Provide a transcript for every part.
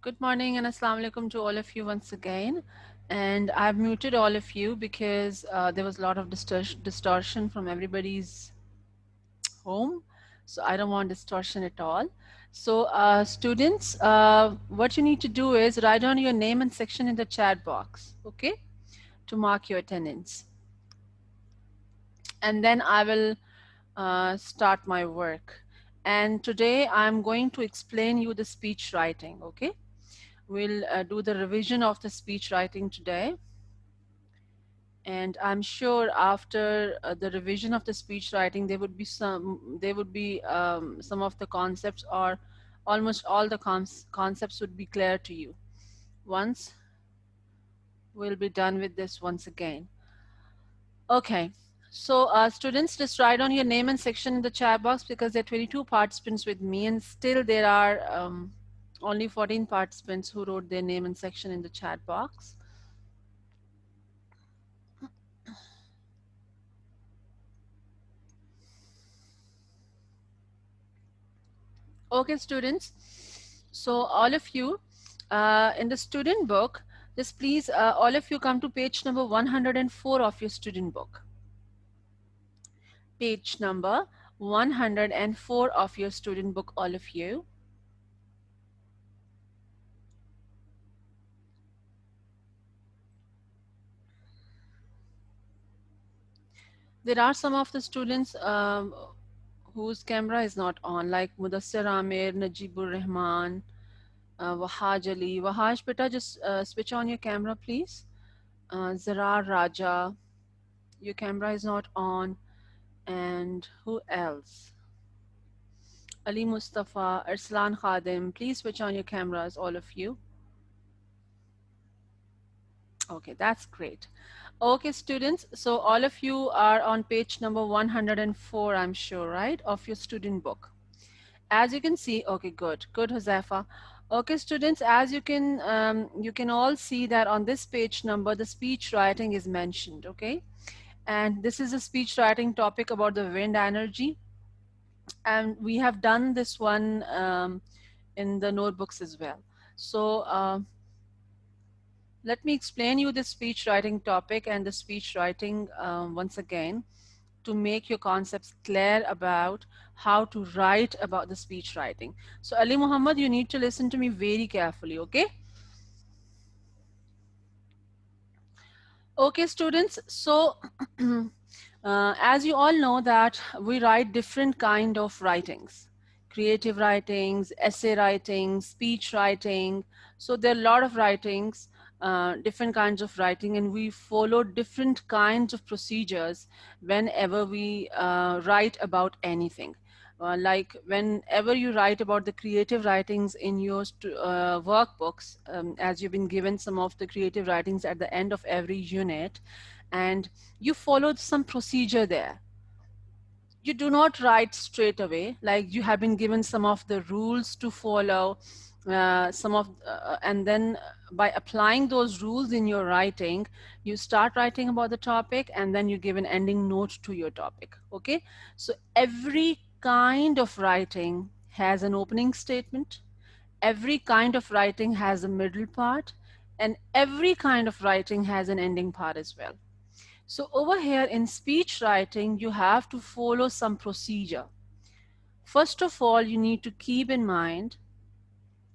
Good morning and assalamu alaikum to all of you once again. And I've muted all of you because there was a lot of distortion from everybody's home. So I don't want distortion at all. So students, what you need to do is write down your name and section in the chat box, okay, to mark your attendance. And then I will start my work. And today I'm going to explain you the speech writing, okay? We'll do the revision of the speech writing today. And I'm sure after the revision of the speech writing, there would be some of the concepts, or almost all the concepts would be clear to you once we'll be done with this once again. Okay. So students, just write on your name and section in the chat box because there are 22 participants with me, and still there are only 14 participants who wrote their name and section in the chat box. Okay, students. So all of you in the student book, just please, all of you come to page number 104 of your student book. Page number 104 of your student book, all of you. There are some of the students whose camera is not on, like Mudassir Amir, Najibur Rahman, Wahaj Ali. Wahaj, beta, just switch on your camera, please. Zarar Raja, your camera is not on. And who else? Ali Mustafa, Arslan Khadim, please switch on your cameras, all of you. Okay, that's great. Okay, students, so all of you are on page number 104, I'm sure, right, of your student book. As you can see, okay, good, Huzaifa. Okay, students, as you can all see that on this page number, the speech writing is mentioned, okay? And this is a speech writing topic about the wind energy. And we have done this one in the notebooks as well. So let me explain you the speech writing topic and the speech writing once again to make your concepts clear about how to write about the speech writing. So Ali Muhammad, you need to listen to me very carefully, okay? Okay, students, so as you all know that we write different kind of writings, creative writings, essay writing, speech writing. So there are a lot of writings, different kinds of writing, and we follow different kinds of procedures whenever we write about anything. Like whenever you write about the creative writings in your workbooks, as you've been given some of the creative writings at the end of every unit, and you followed some procedure there. You do not write straight away, like you have been given some of the rules to follow, and then by applying those rules in your writing, you start writing about the topic, and then you give an ending note to your topic, okay? So every kind of writing has an opening statement, every kind of writing has a middle part, and every kind of writing has an ending part as well. So over here in speech writing, you have to follow some procedure. First of all, you need to keep in mind,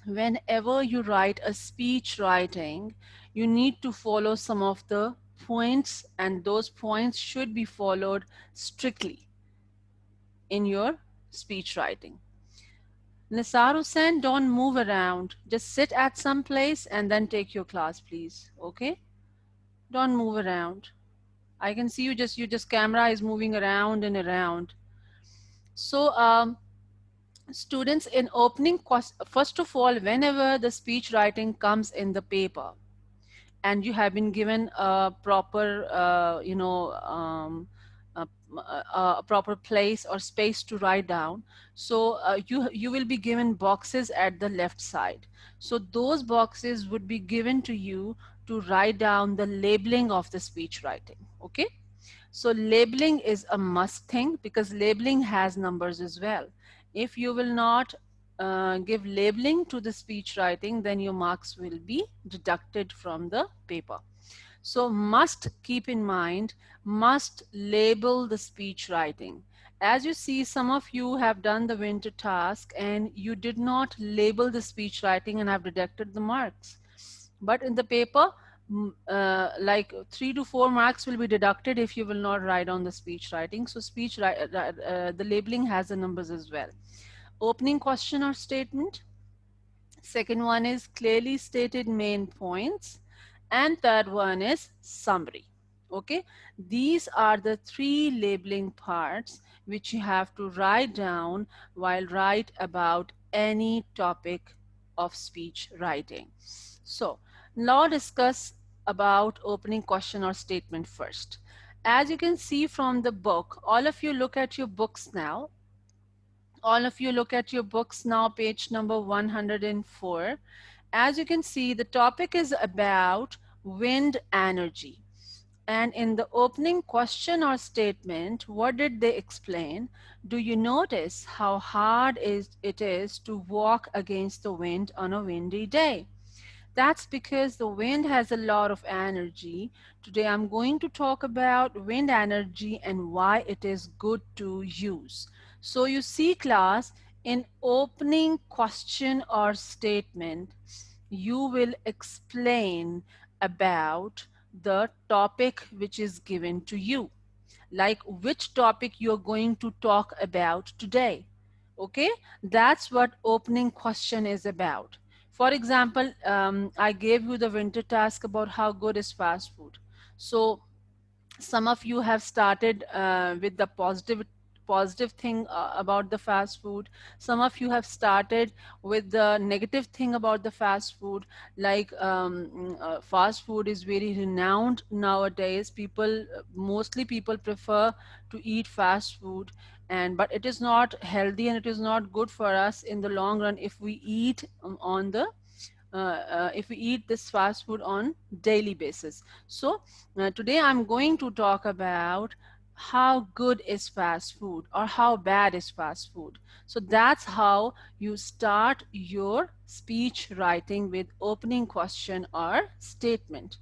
whenever you write a speech writing, you need to follow some of the points, and those points should be followed strictly in your speech writing. Nisar Hussain, don't move around. Just sit at some place and then take your class, please. Okay? Don't move around. I can see you just camera is moving around and around. So students, in opening, first of all, whenever the speech writing comes in the paper and you have been given a proper, a, a proper place or space to write down, so you will be given boxes at the left side. So those boxes would be given to you to write down the labeling of the speech writing, okay? So labeling is a must thing because labeling has numbers as well. If you will not give labeling to the speech writing, then your marks will be deducted from the paper. So must keep in mind, must label the speech writing. As you see, some of you have done the winter task and you did not label the speech writing and have deducted the marks. But in the paper, like 3 to 4 marks will be deducted if you will not write on the speech writing. So the labeling has the numbers as well. Opening question or statement. Second one is clearly stated main points. And third one is summary. Okay, these are the three labeling parts which you have to write down while write about any topic of speech writing. So now discuss about opening question or statement first. As you can see from the book, all of you look at your books now. All of you look at your books now, page number 104. As you can see, the topic is about wind energy. And in the opening question or statement, what did they explain? Do you notice how hard it is to walk against the wind on a windy day? That's because the wind has a lot of energy. Today I'm going to talk about wind energy and why it is good to use. So you see, class, in opening question or statement, you will explain about the topic which is given to you, like which topic you're going to talk about today. Okay, that's what opening question is about. For example, I gave you the winter task about how good is fast food. So some of you have started with the positive thing about the fast food. Some of you have started with the negative thing about the fast food, like fast food is very renowned nowadays. People, mostly people prefer to eat fast food, and but it is not healthy and it is not good for us in the long run if we eat on the if we eat this fast food on daily basis. So today I'm going to talk about how good is fast food or how bad is fast food. So that's how you start your speech writing, with opening question or statement,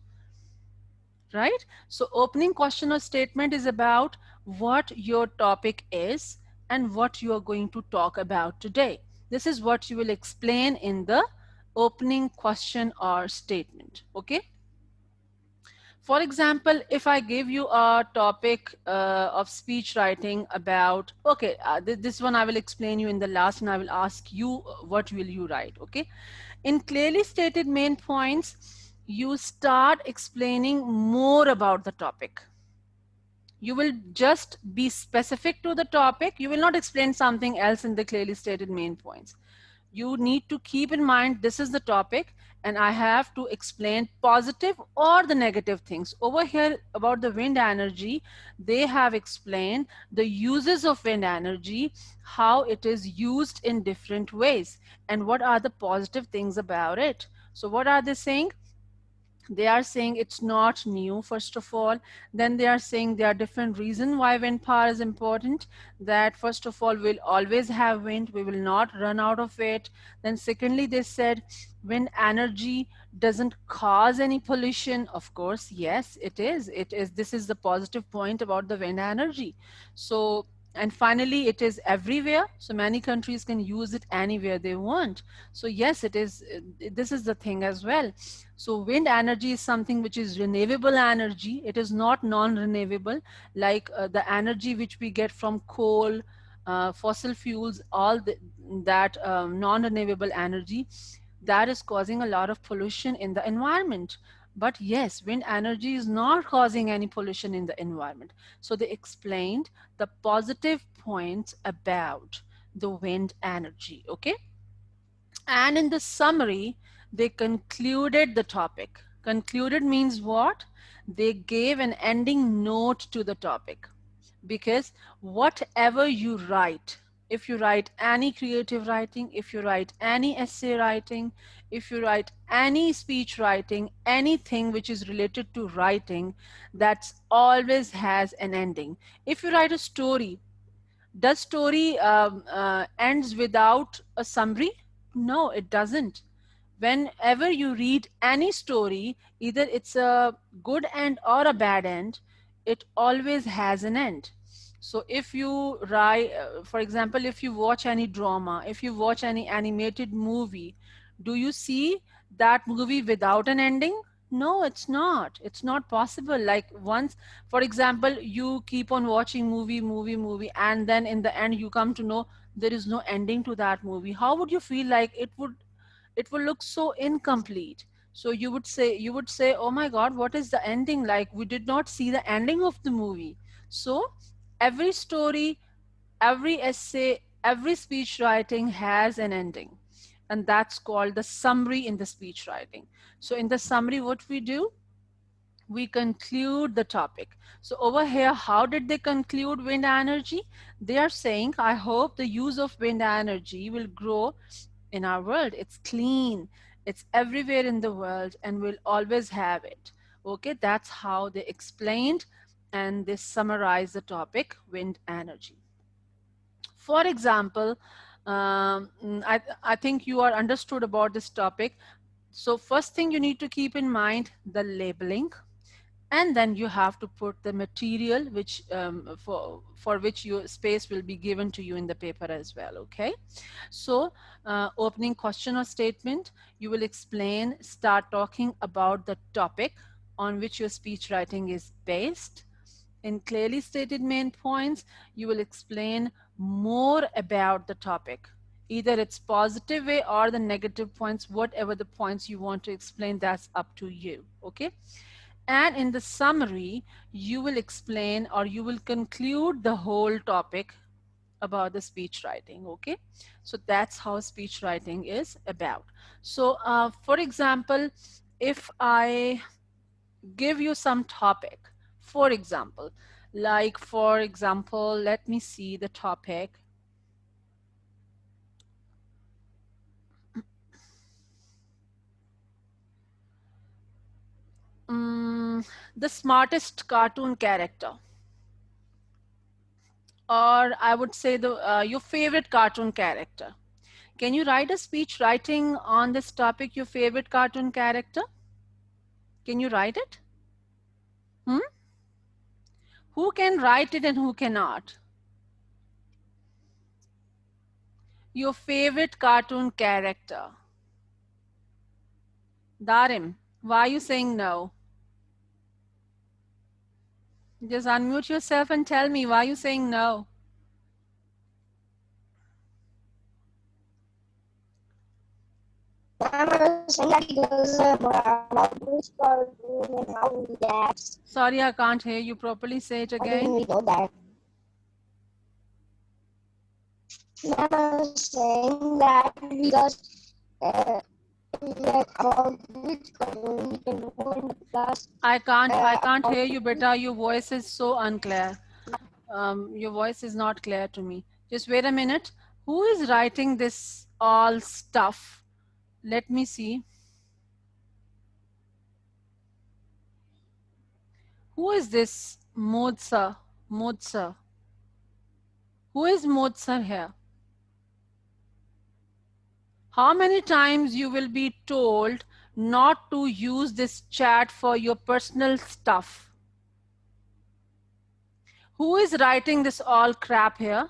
right? So opening question or statement is about what your topic is and what you are going to talk about today. This is what you will explain in the opening question or statement. Okay, for example, if I give you a topic of speech writing about, okay, this one I will explain you in the last, and I will ask you what will you write. Okay, in clearly stated main points, you start explaining more about the topic. You will just be specific to the topic. You will not explain something else in the clearly stated main points. You need to keep in mind this is the topic and I have to explain positive or the negative things. Over here about the wind energy, they have explained the uses of wind energy, how it is used in different ways, and what are the positive things about it. So what are they saying? They are saying it's not new, first of all. Then they are saying there are different reasons why wind power is important. That first of all, we'll always have wind, we will not run out of it. Then secondly, they said wind energy doesn't cause any pollution. Of course, yes, it is this is the positive point about the wind energy. So, and finally, it is everywhere, so many countries can use it anywhere they want. So yes, it is, this is the thing as well. So wind energy is something which is renewable energy. It is not non-renewable, like the energy which we get from coal, fossil fuels, that non-renewable energy, that is causing a lot of pollution in the environment. But yes, wind energy is not causing any pollution in the environment. So they explained the positive points about the wind energy. Okay, and in the summary, they concluded the topic. Concluded means what? They gave an ending note to the topic. Because whatever you write, if you write any creative writing, if you write any essay writing, if you write any speech writing, anything which is related to writing, that always has an ending. If you write a story, Does story ends without a summary? No, it doesn't. Whenever you read any story, either it's a good end or a bad end, it always has an end. So if you write, for example, if you watch any drama, if you watch any animated movie, do you see that movie without an ending? No, it's not. It's not possible. Like once, for example, you keep on watching movie, and then in the end you come to know there is no ending to that movie. How would you feel? Like it will look so incomplete. So you would say, oh my god, what is the ending? Like we did not see the ending of the movie. So every story, every essay, every speech writing has an ending, and that's called the summary in the speech writing. So in the summary, what we do, we conclude the topic. So over here, how did they conclude wind energy? They are saying, I hope the use of wind energy will grow in our world. It's clean, it's everywhere in the world, and we'll always have it. Okay, that's how they explained and they summarized the topic wind energy. For example, I think you are understood about this topic. So first thing you need to keep in mind the labeling, and then you have to put the material which for which your space will be given to you in the paper as well. Okay, so opening question or statement, you will explain, start talking about the topic on which your speech writing is based. In clearly stated main points, you will explain more about the topic. Either it's positive way or the negative points, whatever the points you want to explain, that's up to you. Okay, and in the summary, you will explain or you will conclude the whole topic about the speech writing. Okay, so that's how speech writing is about. So for example, if I give you some topic, for example, let me see the topic. The smartest cartoon character, or I would say the your favorite cartoon character. Can you write a speech writing on this topic, your favorite cartoon character? Can you write it? Hmm? Who can write it and who cannot? Your favorite cartoon character. Darim, why are you saying no? Just unmute yourself and tell me why are you saying no. I'm saying that because about which cartoon and how we react. Sorry, I can't hear you properly. Say it How do again. we know that? I'm saying that because about which cartoon we can do in the class. I can't hear you, beta. Your voice is so unclear. Your voice is not clear to me. Just wait a minute. Who is writing this all stuff? Let me see. Who is this Modsa? Modsa. Who is Modsa here? How many times you will be told not to use this chat for your personal stuff? Who is writing this all crap here?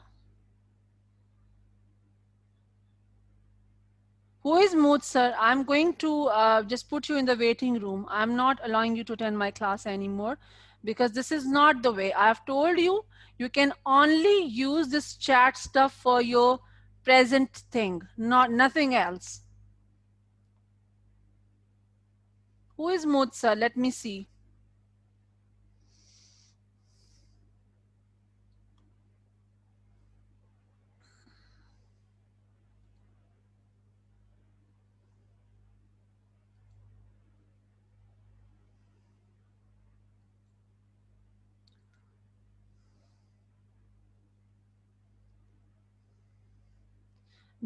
Who is Mood, sir? I'm going to just put you in the waiting room. I'm not allowing you to attend my class anymore because this is not the way. I have told you, you can only use this chat stuff for your present thing, not nothing else. Who is Mood, sir? Let me see.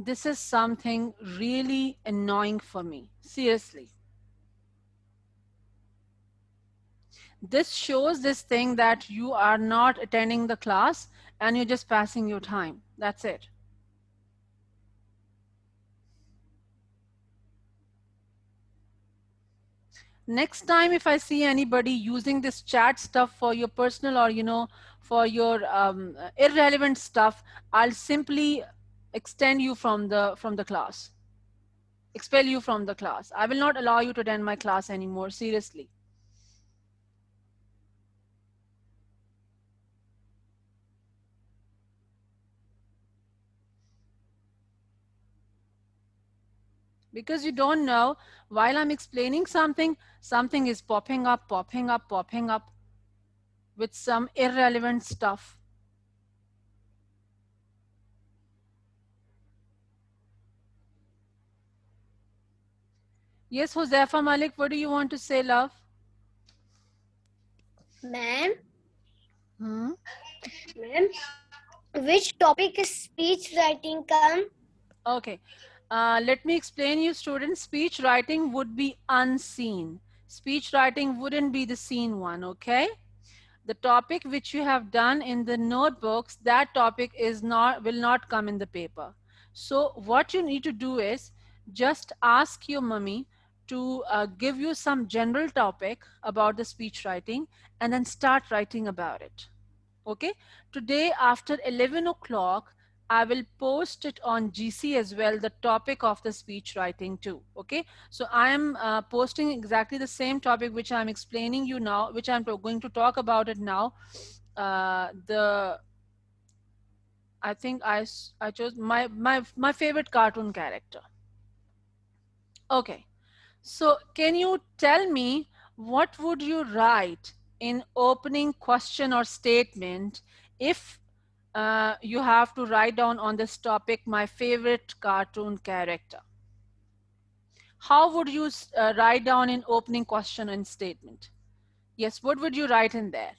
This is something really annoying for me. Seriously. This shows this thing that you are not attending the class and you're just passing your time. That's it. Next time if I see anybody using this chat stuff for your personal or for your irrelevant stuff, I'll simply extend you from the class, expel you from the class. I will not allow you to attend my class anymore, seriously. Because you don't know, while I'm explaining something, something is popping up with some irrelevant stuff. Yes, Josefa Malik, what do you want to say, love? Ma'am, Hmm? ma'am, which topic is speech writing come? Okay. Let me explain you, students. Speech writing would be unseen. Speech writing wouldn't be the seen one, okay? The topic which you have done in the notebooks, that topic is not will not come in the paper. So what you need to do is just ask your mummy to give you some general topic about the speech writing and then start writing about it. Okay, today after 11 o'clock I will post it on GC as well, the topic of the speech writing too. Okay, so I am posting exactly the same topic which I'm explaining you now, which I'm going to talk about it now. The I think I chose my favorite cartoon character. Okay, so can you tell me what would you write in opening question or statement if you have to write down on this topic my favorite cartoon character? How would you write down in opening question and statement? Yes, what would you write in there?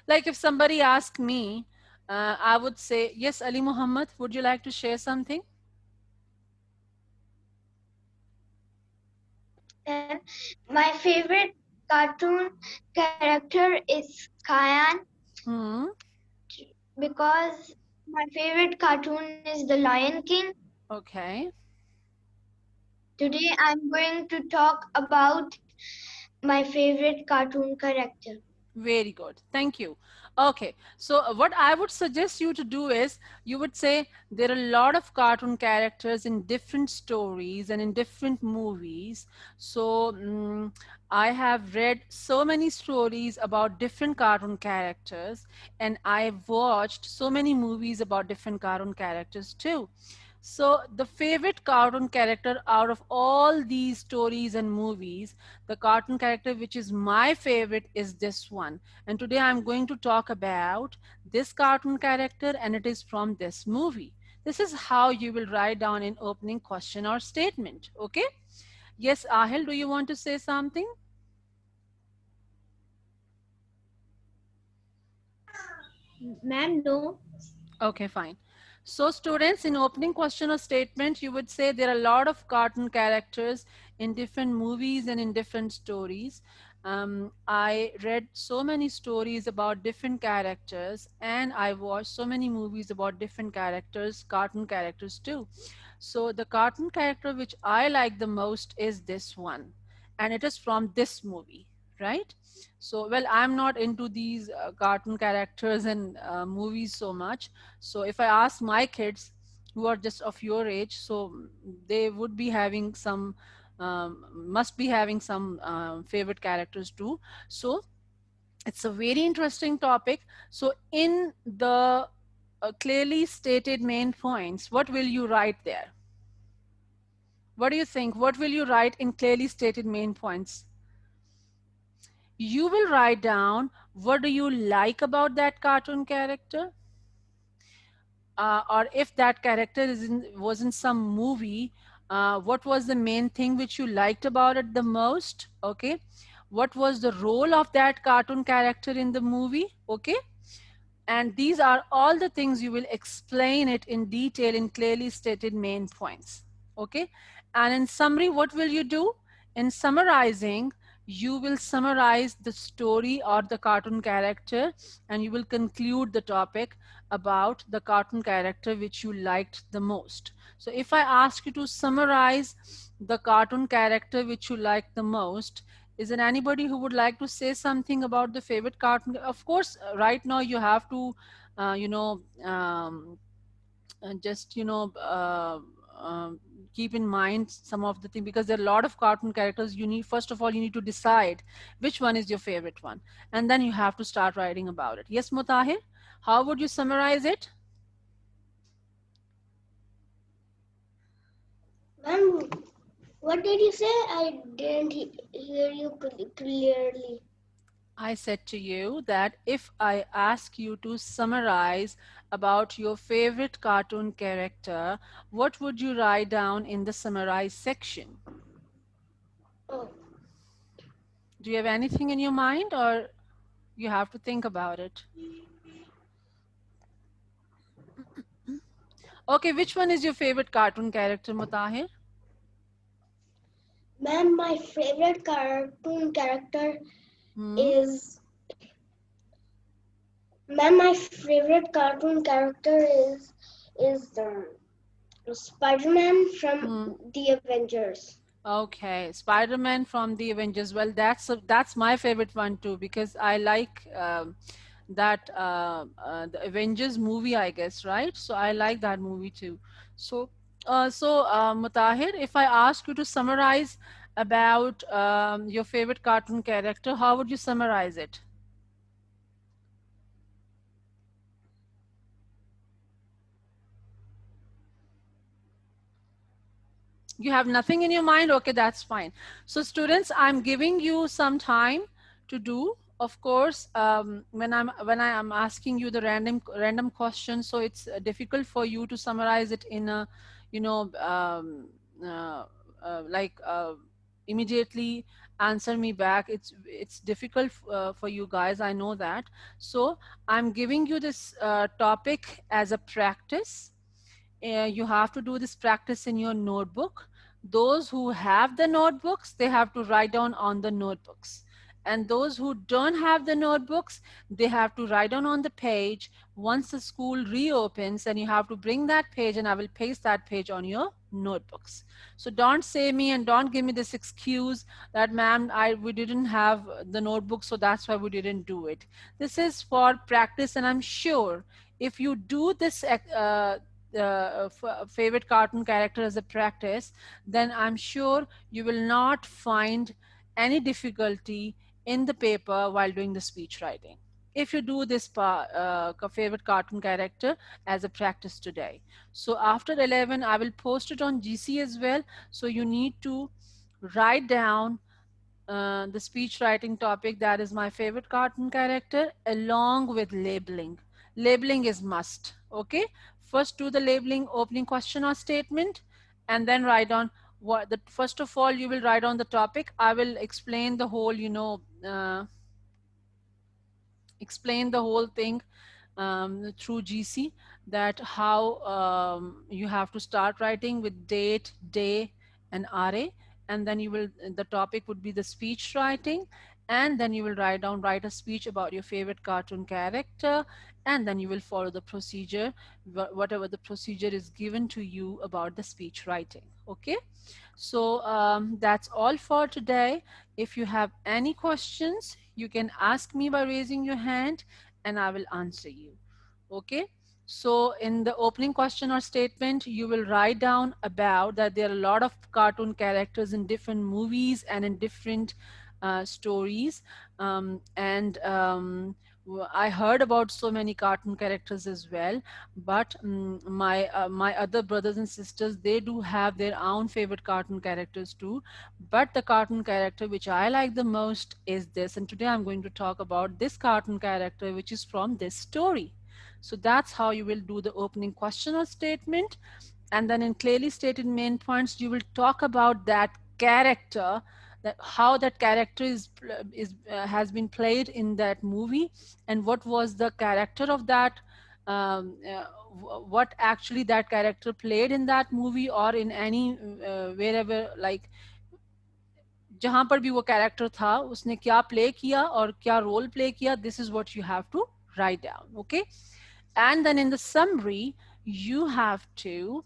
Like if somebody asked me, I would say, yes, Ali Muhammad, would you like to share something? And my favorite cartoon character is Kyan Hmm. because my favorite cartoon is The Lion King. Okay. Today I'm going to talk about my favorite cartoon character. Very good. Thank you. Okay. So, what I would suggest you to do is you would say there are a lot of cartoon characters in different stories and in different movies. So, I have read so many stories about different cartoon characters, and I've watched so many movies about different cartoon characters too. So, the favorite cartoon character out of all these stories and movies, the cartoon character which is my favorite is this one. And today I'm going to talk about this cartoon character, and it is from this movie. This is how you will write down an opening question or statement. Okay? Yes, Ahil, do you want to say something? Ma'am, no. Okay, fine. So students, in opening question or statement, you would say there are a lot of cartoon characters in different movies and in different stories. I read so many stories about different characters, and I watched so many movies about different characters, cartoon characters too. So the cartoon character which I like the most is this one, and it is from this movie, right? So, well, I'm not into these cartoon characters and movies so much. So, if I ask my kids who are just of your age, so they would be having some, must be having some favorite characters too. So, it's a very interesting topic. So, in the clearly stated main points, what will you write there? What do you think? What will you write in clearly stated main points? You will write down what do you like about that cartoon character, or if that character was in some movie, what was the main thing which you liked about it the most? Okay, what was the role of that cartoon character in the movie? Okay, and these are all the things you will explain it in detail in clearly stated main points. Okay, and in summary, what will you do? In summarizing, you will summarize the story or the cartoon character, and you will conclude the topic about the cartoon character which you liked the most. So if I ask you to summarize the cartoon character which you like the most, is there anybody who would like to say something about the favorite cartoon? Of course, right now you have to uh, you know um, just keep in mind some of the things, because there are a lot of cartoon characters. You need, first of all, you need to decide which one is your favorite one, and then you have to start writing about it. Yes, Mutahir, how would you summarize it? Ma'am, what did you say? I didn't hear you clearly. I said to you that if I ask you to summarize about your favorite cartoon character, what would you write down in the summarize section? Oh, Do you have anything in your mind, or you have to think about it? Okay, which one is your favorite cartoon character, Mutahir? ma'am, my favorite cartoon character Hmm. is ma'am, my favorite cartoon character is Spider-Man from Hmm. the Avengers. Okay, Spider-Man from the Avengers. Well, that's my favorite one too, because I like that the Avengers movie, I guess, right? So I like that movie too. So, Mutahir, if I ask you to summarize about your favorite cartoon character, how would you summarize it? You have nothing in your mind? Okay, that's fine. So students, I'm giving you some time to do. Of course, when I am asking you the random question, so it's difficult for you to summarize it in a, you know, uh, like immediately answer me back. It's difficult for you guys, I know that. So I'm giving you this topic as a practice. You have to do this practice in your notebook. Those who have the notebooks, they have to write down on the notebooks. And those who don't have the notebooks, they have to write down on the page. Once the school reopens, and you have to bring that page, and I will paste that page on your notebooks. So don't say me and don't give me this excuse that, ma'am, we didn't have the notebook, so that's why we didn't do it. This is for practice, and I'm sure if you do this favorite cartoon character as a practice, then I'm sure you will not find any difficulty in the paper while doing the speech writing. If you do this favorite cartoon character as a practice today. So after 11, I will post it on GC as well. So you need to write down the speech writing topic, that is my favorite cartoon character, along with labeling. Labeling is must. Okay, first do the labeling, opening question or statement, and then write on what the, first of all you will write on the topic. I will explain the whole, explain the whole thing through GC, that how you have to start writing with date, day, and RA, and then you will, the topic would be the speech writing, and then you will write a speech about your favorite cartoon character, and then you will follow the procedure, whatever the procedure is given to you about the speech writing. Okay, so that's all for today. If you have any questions, you can ask me by raising your hand and I will answer you. Okay. So in the opening question or statement, you will write down about that there are a lot of cartoon characters in different movies and in different stories. I heard about so many cartoon characters as well, but my other brothers and sisters, they do have their own favorite cartoon characters too. But the cartoon character which I like the most is this, and today I'm going to talk about this cartoon character which is from this story. So that's how you will do the opening question or statement, and then in clearly stated main points you will talk about that character, that how that character has been played in that movie, and what was the character of that, um, uh, what actually that character played in that movie or in any wherever, like जहां पर भी वो character था उसने क्या play किया और क्या रोल प्ले किया, this is what you have to write down. Okay, and then in the summary you have to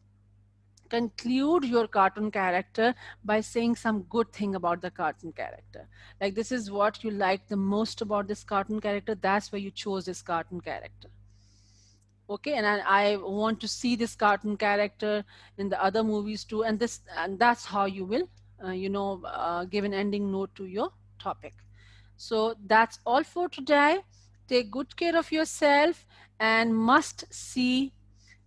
conclude your cartoon character by saying some good thing about the cartoon character, like this is what you like the most about this cartoon character, that's why you chose this cartoon character. Okay, and I want to see this cartoon character in the other movies too, and this, and that's how you will give an ending note to your topic. So that's all for today. Take good care of yourself and must see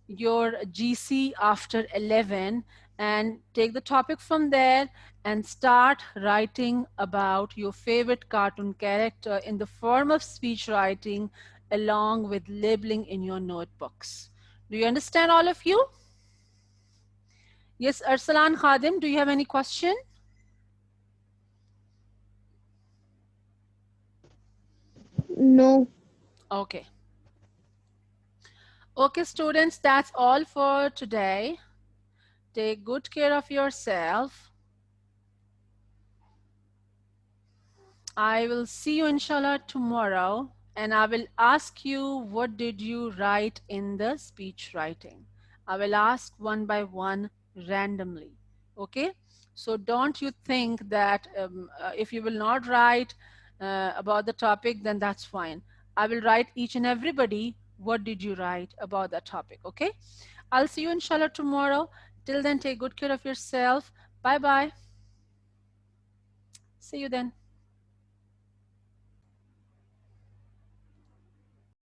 your GC after 11 and take the topic from there and start writing about your favorite cartoon character in the form of speech writing along with labeling in your notebooks. Do you understand, all of you? Yes, Arsalan Khadim, do you have any question? No. Okay. Okay, students, that's all for today. Take good care of yourself. I will see you inshallah tomorrow and I will ask you what did you write in the speech writing. I will ask one by one randomly. Okay? So don't you think that if you will not write about the topic, then that's fine. I will write each and everybody what did you write about that topic. Okay? I'll see you inshallah tomorrow. Till then, take good care of yourself. Bye bye. See you then.